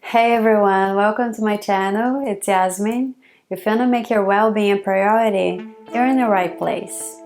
Hey everyone, welcome to my channel. It's Yasmin. If you want to make your well-being a priority, you're in the right place.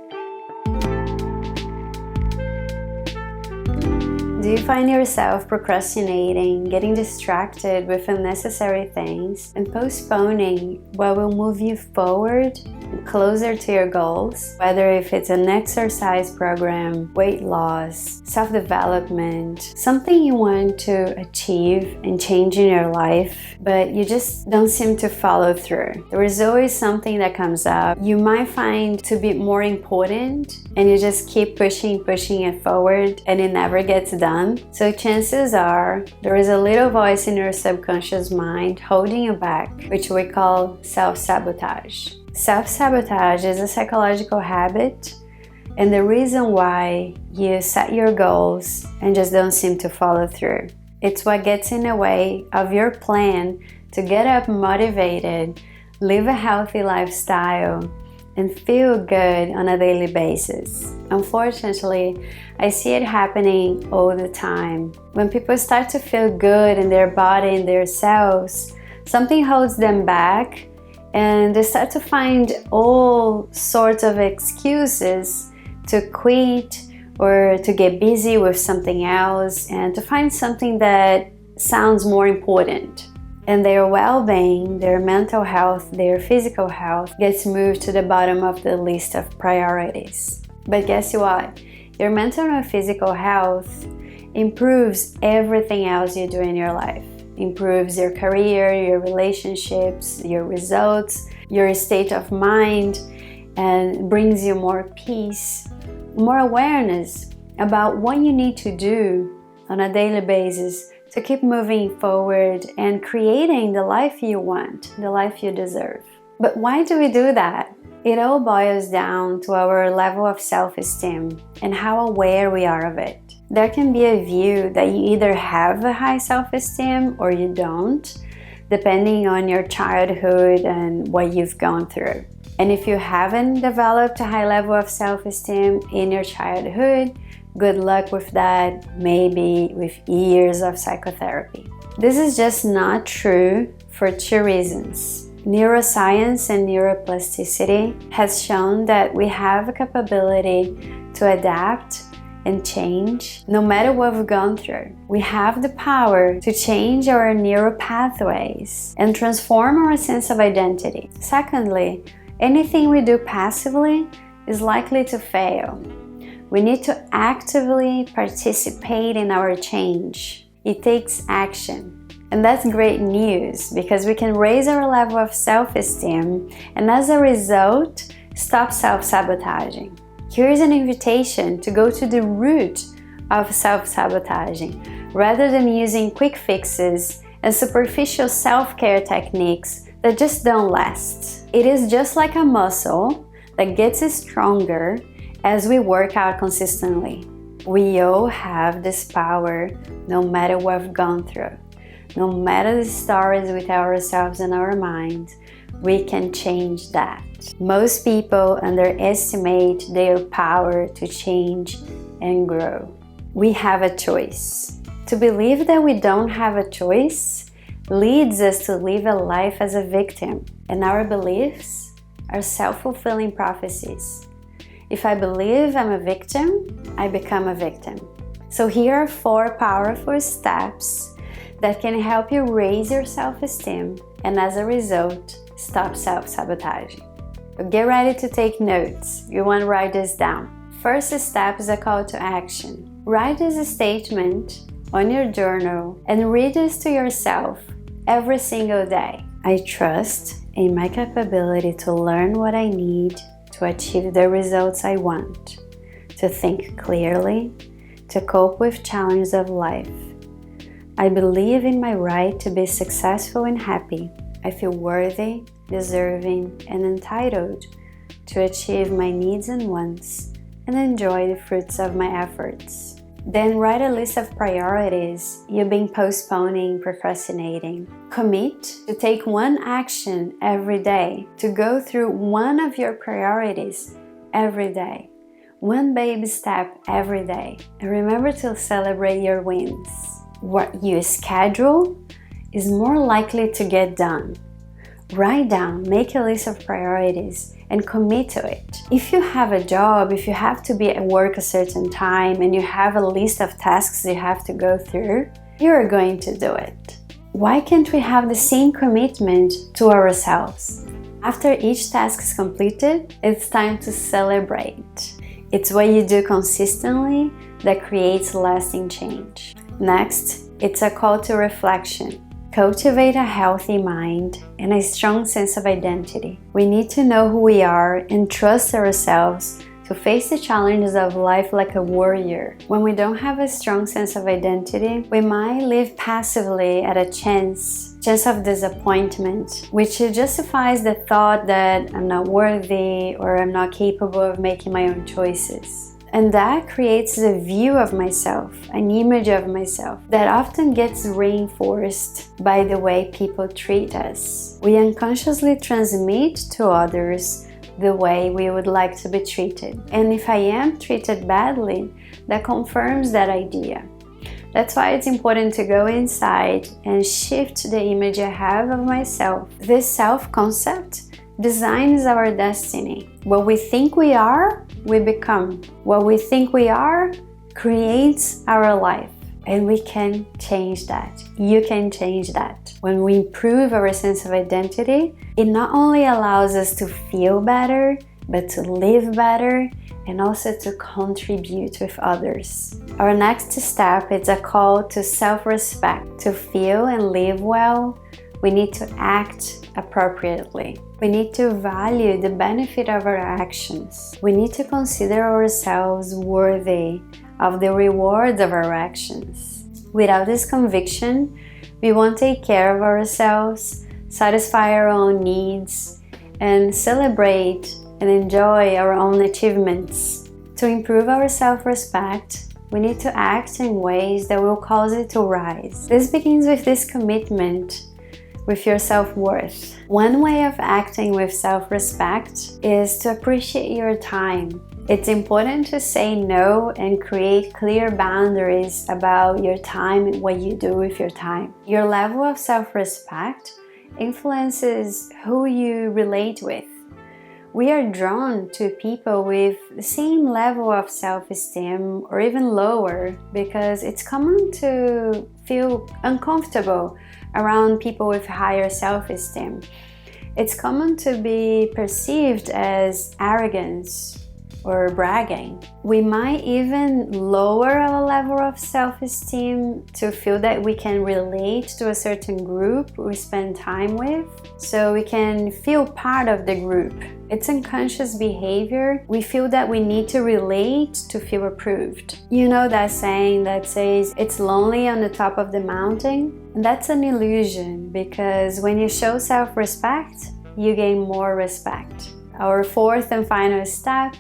Do you find yourself procrastinating, getting distracted with unnecessary things, and postponing what will move you forward and closer to your goals? Whether if it's an exercise program, weight loss, self-development, something you want to achieve and change in your life, but you just don't seem to follow through. There is always something that comes up you might find to be more important, and you just keep pushing it forward, and it never gets done. So chances are there is a little voice in your subconscious mind holding you back, which we call self-sabotage. Self-sabotage is a psychological habit and the reason why you set your goals and just don't seem to follow through. It's what gets in the way of your plan to get up motivated, live a healthy lifestyle, and feel good on a daily basis. Unfortunately, I see it happening all the time. When people start to feel good in their body and their cells, something holds them back and they start to find all sorts of excuses to quit or to get busy with something else and to find something that sounds more important. And their well-being, their mental health, their physical health gets moved to the bottom of the list of priorities. But guess what? Your mental and physical health improves everything else you do in your life. Improves your career, your relationships, your results, your state of mind, and brings you more peace, more awareness about what you need to do on a daily basis to keep moving forward and creating the life you want, the life you deserve. But why do we do that? It all boils down to our level of self-esteem and how aware we are of it. There can be a view that you either have a high self-esteem or you don't, depending on your childhood and what you've gone through. And if you haven't developed a high level of self-esteem in your childhood, good luck with that, maybe with years of psychotherapy. This is just not true for two reasons. Neuroscience and neuroplasticity has shown that we have a capability to adapt and change no matter what we've gone through. We have the power to change our neural pathways and transform our sense of identity. Secondly, anything we do passively is likely to fail. We need to actively participate in our change. It takes action. And that's great news because we can raise our level of self-esteem and as a result, stop self-sabotaging. Here's an invitation to go to the root of self-sabotaging rather than using quick fixes and superficial self-care techniques that just don't last. It is just like a muscle that gets stronger as we work out consistently. We all have this power no matter what we've gone through. No matter the stories with ourselves and our minds, we can change that. Most people underestimate their power to change and grow. We have a choice. To believe that we don't have a choice leads us to live a life as a victim, and our beliefs are self-fulfilling prophecies. If I believe I'm a victim, I become a victim. So here are 4 powerful steps that can help you raise your self-esteem and as a result, stop self-sabotaging. Get ready to take notes. You want to write this down. First step is a call to action. Write this statement on your journal and read this to yourself every single day. I trust in my capability to learn what I need to achieve the results I want, to think clearly, to cope with challenges of life. I believe in my right to be successful and happy. I feel worthy, deserving, and entitled to achieve my needs and wants and enjoy the fruits of my efforts. Then write a list of priorities you've been postponing, procrastinating. Commit to take one action every day, to go through one of your priorities every day. One baby step every day. And remember to celebrate your wins. What you schedule is more likely to get done. Write down, make a list of priorities, and commit to it. If you have a job, if you have to be at work a certain time and you have a list of tasks you have to go through, you're going to do it. Why can't we have the same commitment to ourselves? After each task is completed, it's time to celebrate. It's what you do consistently that creates lasting change. Next, it's a call to reflection. Cultivate a healthy mind and a strong sense of identity. We need to know who we are and trust ourselves to face the challenges of life like a warrior. When we don't have a strong sense of identity, we might live passively at a chance of disappointment, which justifies the thought that I'm not worthy or I'm not capable of making my own choices. And that creates a view of myself, an image of myself, that often gets reinforced by the way people treat us. We unconsciously transmit to others the way we would like to be treated. And if I am treated badly, that confirms that idea. That's why it's important to go inside and shift the image I have of myself. This self-concept designs our destiny. What we think we are, we become. What we think we are creates our life. And we can change that. You can change that. When we improve our sense of identity, it not only allows us to feel better, but to live better and also to contribute with others. Our next step is a call to self-respect. To feel and live well, we need to act appropriately. We need to value the benefit of our actions. We need to consider ourselves worthy of the rewards of our actions. Without this conviction, we won't take care of ourselves, satisfy our own needs, and celebrate and enjoy our own achievements. To improve our self-respect, we need to act in ways that will cause it to rise. This begins with this commitment with your self-worth. One way of acting with self-respect is to appreciate your time. It's important to say no and create clear boundaries about your time and what you do with your time. Your level of self-respect influences who you relate with. We are drawn to people with the same level of self-esteem or even lower because it's common to feel uncomfortable around people with higher self-esteem. It's common to be perceived as arrogance or bragging. We might even lower our level of self-esteem to feel that we can relate to a certain group we spend time with, so we can feel part of the group. It's unconscious behavior. We feel that we need to relate to feel approved. You know that saying that says, it's lonely on the top of the mountain? And that's an illusion, because when you show self-respect, you gain more respect. Our fourth and final step,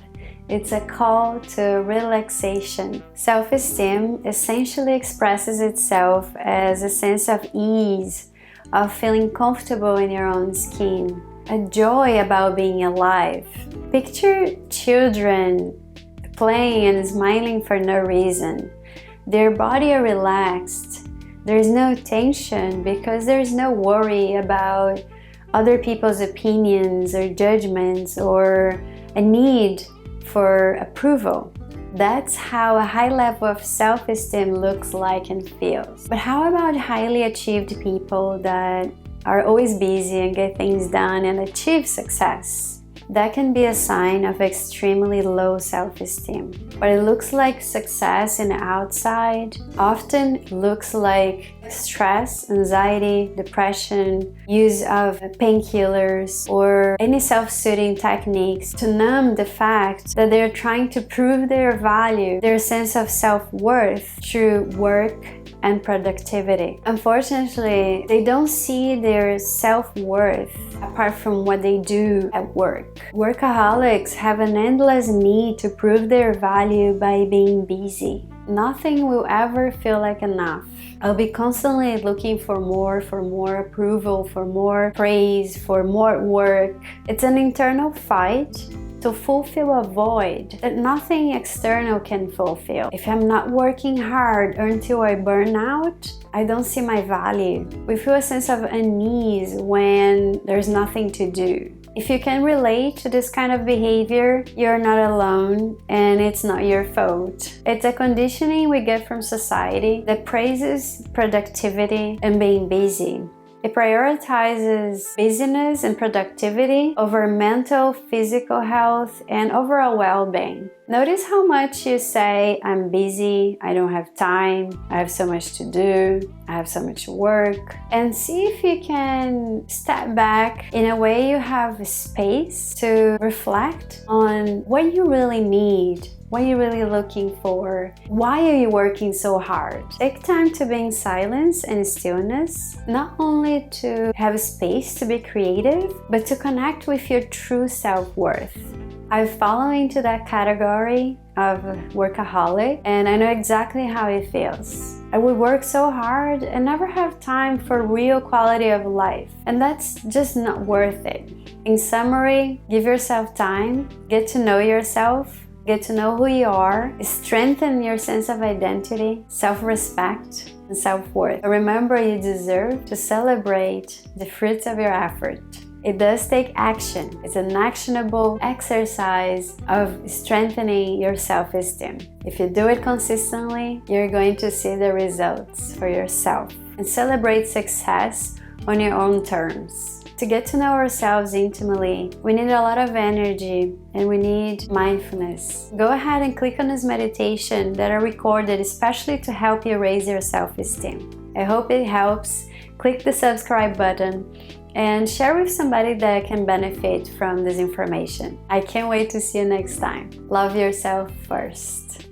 it's a call to relaxation. Self-esteem essentially expresses itself as a sense of ease, of feeling comfortable in your own skin, a joy about being alive. Picture children playing and smiling for no reason. Their body are relaxed. There's no tension because there's no worry about other people's opinions or judgments or a need for approval. That's how a high level of self-esteem looks like and feels. But how about highly achieved people that are always busy and get things done and achieve success? That can be a sign of extremely low self-esteem. What it looks like success in the outside often looks like stress, anxiety, depression, use of painkillers, or any self-soothing techniques to numb the fact that they're trying to prove their value, their sense of self-worth through work and productivity. Unfortunately, they don't see their self-worth apart from what they do at work. Workaholics have an endless need to prove their value by being busy. Nothing will ever feel like enough. I'll be constantly looking for more approval, for more praise, for more work. It's an internal fight to fulfill a void that nothing external can fulfill. If I'm not working hard until I burn out, I don't see my value. We feel a sense of unease when there's nothing to do. If you can relate to this kind of behavior, you're not alone and it's not your fault. It's a conditioning we get from society that praises productivity and being busy. It prioritizes busyness and productivity over mental, physical health, and overall well-being. Notice how much you say, I'm busy, I don't have time, I have so much to do, I have so much work. And see if you can step back in a way you have space to reflect on what you really need. What are you really looking for? Why are you working so hard? Take time to be in silence and stillness, not only to have space to be creative, but to connect with your true self-worth. I fall into that category of workaholic, and I know exactly how it feels. I would work so hard and never have time for real quality of life, and that's just not worth it. In summary, give yourself time, get to know yourself, get to know who you are, strengthen your sense of identity, self-respect, and self-worth. Remember, you deserve to celebrate the fruits of your effort. It does take action. It's an actionable exercise of strengthening your self-esteem. If you do it consistently, you're going to see the results for yourself. And celebrate success on your own terms. To get to know ourselves intimately, we need a lot of energy and we need mindfulness. Go ahead and click on this meditation that are recorded especially to help you raise your self-esteem. I hope it helps. Click the subscribe button and share with somebody that can benefit from this information. I can't wait to see you next time. Love yourself first.